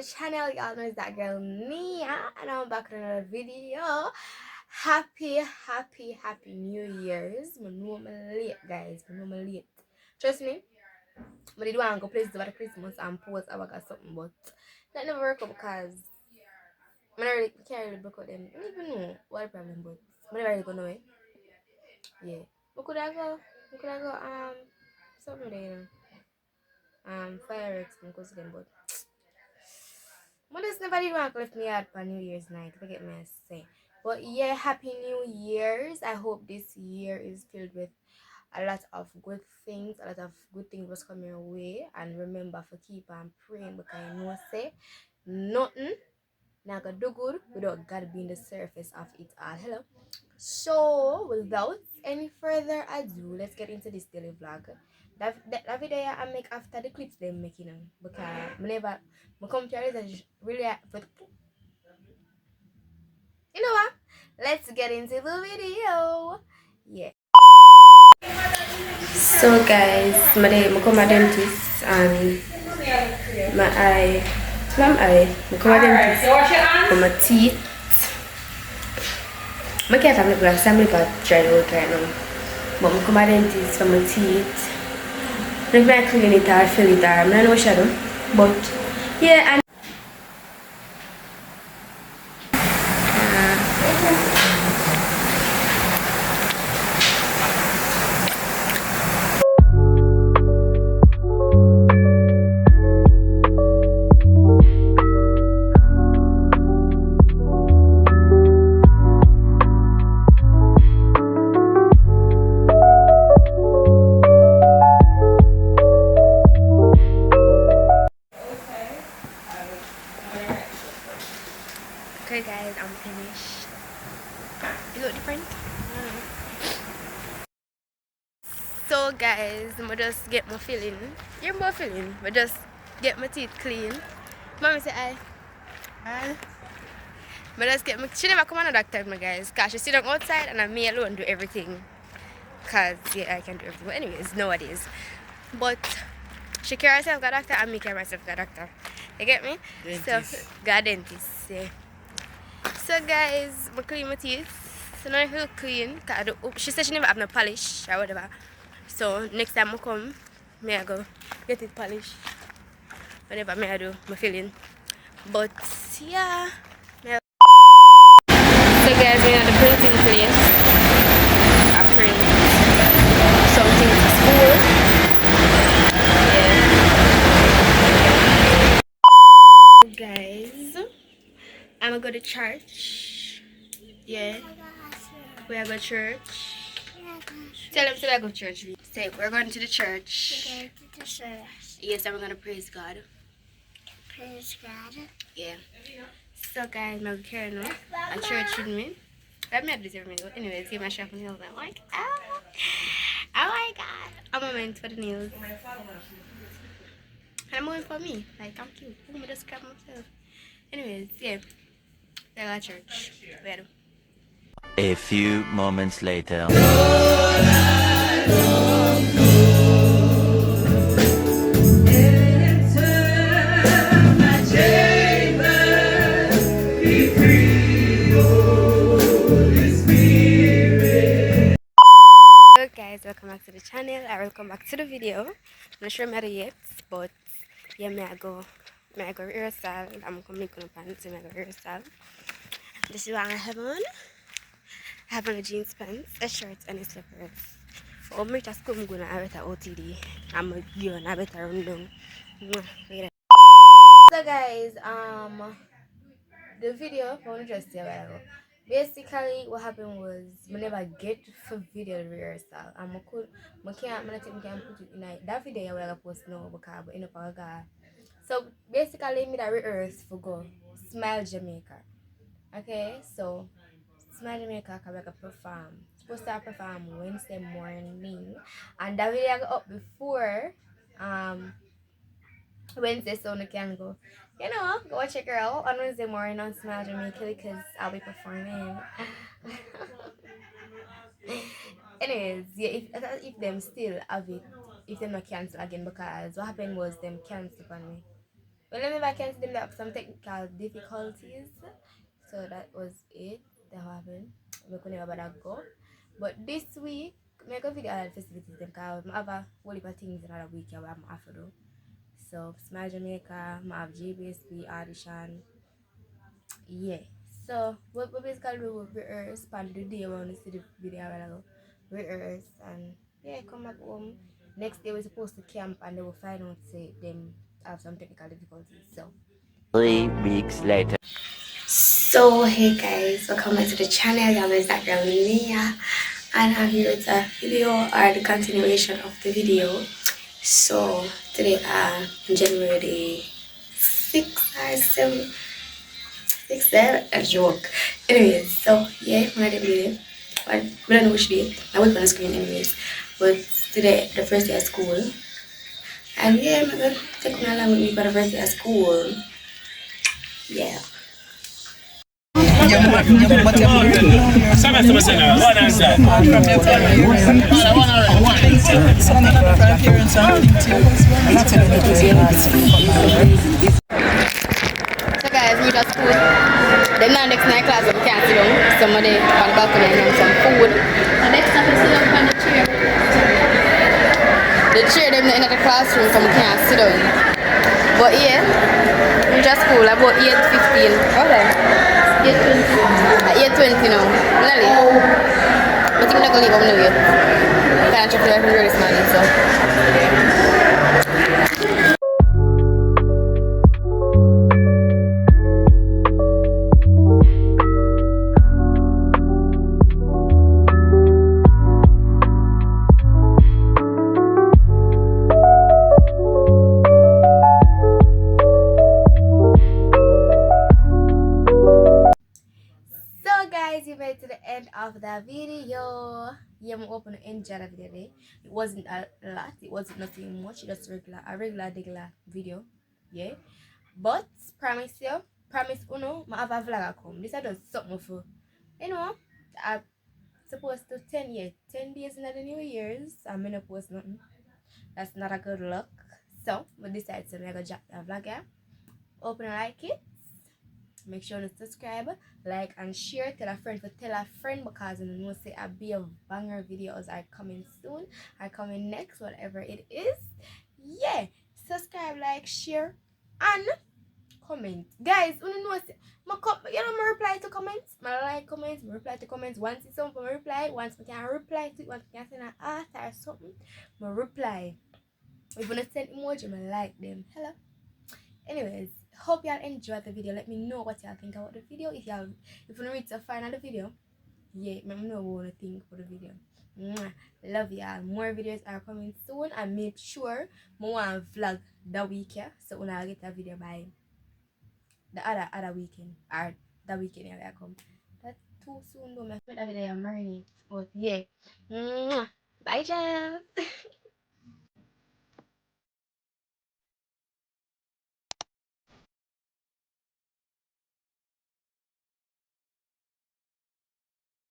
the channel. Y'all know it's that girl Nia, and I'm back with another video. Happy New Year's. I know I'm late, guys. I know I'm late. Trust me, I did want to go places over the Christmas and post about something, but that never work out because I can't really book out them. I don't even know what the problem, but I never really go know it. Yeah. Where could I go? Something there, fireworks, I go to them, but just never did want to lift me out for New Year's night, forget me I say. But yeah, happy New Year's. I hope this year is filled with a lot of good things, was coming your way. And remember for keep on praying because I know say nothing not gonna do good without God being the surface of it all. Hello. So without any further ado, let's get into this daily vlog. That video I make after the clips they're making them because whenever I come to realize really but you know what? Let's get into the video. Yeah. So guys, I come to dentist and my eye, I come to dentist for my teeth. I can't have the glass, I'm about to try to work right now. But I come to dentist for my teeth. If I clean it or fill it or I'm not know what I do. But yeah, and okay guys, I'm finished. You look different? So guys, I just get my filling. You're more filling, but just get my teeth clean. Mommy say hi. Hi. But just get my, she never come on a doctor my guys, cause she sit down outside and I'm me alone do everything. Cause yeah, I can do everything. But anyways, nowadays. But she carry herself got doctor and me carry myself got doctor. You get me? Dentist. So got dentist, yeah. So guys, I clean my teeth. So now I feel clean. Cause I do, she said she never have no polish or whatever. So next time I come, I go get it polished. Whatever I do, my feeling. But yeah. So guys, we are at the printing place. I print something to school. Yeah. Guys, I'm gonna go to church. Yeah. We are going to church. Tell them to go to church. Say we're going to the church. Yes, and we're gonna praise God. Praise God. Yeah. So guys, I'm carrying on a church with me. I've met this every minute. Anyways, give my shop nails. I'm like, oh my god. I'm a moment for the nails. And I'm going for me. Like, I'm cute. I'm gonna just grab myself. Anyways, yeah. I got church. Well. A few moments later. Guys, welcome back to the channel. Welcome back to the video. I'm not sure I'm at it yet, but yeah, I go rehearsal. I'm coming to pants and I go rehearsal. This is what I have on. I have on a jeans pants, a shirt, and a slippers. Oh, I'm just going to have a OTD. I'm a girl, I better run down. So guys, the video from just a while ago. Basically, what happened was I never get for video rehearsal. And I can't put it in that video I will post now because I end up a guy. So basically, me that rehearse for go Smile Jamaica. Okay, so Smile Jamaica can perform. Supposed to perform Wednesday morning, and that video go up before Wednesday, so I can go. Go check her out on Wednesday morning on Smile Jamaica because I'll be performing. Anyways, yeah, if them still have it, if them not cancel again, because what happened was them cancelled on me. Well, let me back and them have some technical difficulties. So that was it. That happened. We could never better go. But this week, make a video at festivities because I have a whole heap of things in another week I'm have to do. So Smile Jamaica, I have JBSB audition. Yeah. So what we basically do, we rehearse on the day when we see the video a while ago. Rehearse and yeah, come back home. Next day we're supposed to camp and they will find out say them have some technical difficulties. So 3 weeks later. So hey guys, welcome back to the channel. I'm ITZTHATGIRLNIA and I'm here with a video or the continuation of the video. So today January the 6th or 7th, 6th, a joke. Anyways, so yeah, I'm gonna do it. But we don't know which day. I work on the screen anyways. But today the first day of school. And yeah, I'm gonna take me along with me for the first day of school. Yeah. So guys, we just food. Then now next night class we can't sit down. Somebody on the balcony and have some food. And next time we sit down on the chair. The chair them in the classroom so we can't sit down. But yeah, we just school about 8:15. Okay. 8:20. 8:20 now. Really? I think I'm not gonna leave them now yet. I can't check the referee this morning, so guys, you made it to the end of the video. Yeah, I'm open to enjoy the video today. It wasn't a lot, it wasn't nothing much, just a regular video. Yeah. But promise uno, I have a vlog come. This I do something for I supposed to 10 days in the New Year's. I'm gonna post nothing. That's not a good look. So we decided to make a drop the vlog here. Hope you like it. Make sure to subscribe, like and share. Tell a friend because you know say a bit of banger videos are coming soon, are coming next, whatever it is. Yeah, subscribe, like, share and comment. Guys, you know say my reply to comments, my like comments, my reply to comments. Once it's something I reply, once I can reply to it, once I can send an art or something, my reply. If you send emoji, I like them. Hello. Anyways, hope y'all enjoyed the video. Let me know what y'all think about the video. If you reach the final of the video, yeah, let me know what you think for the video. Mwah. Love y'all. More videos are coming soon, and make sure I want to vlog the week, yeah? So when I get a video by the other weekend or the weekend I come. That's too soon though. My video I'm married. But yeah. Mwah. Bye, y'all.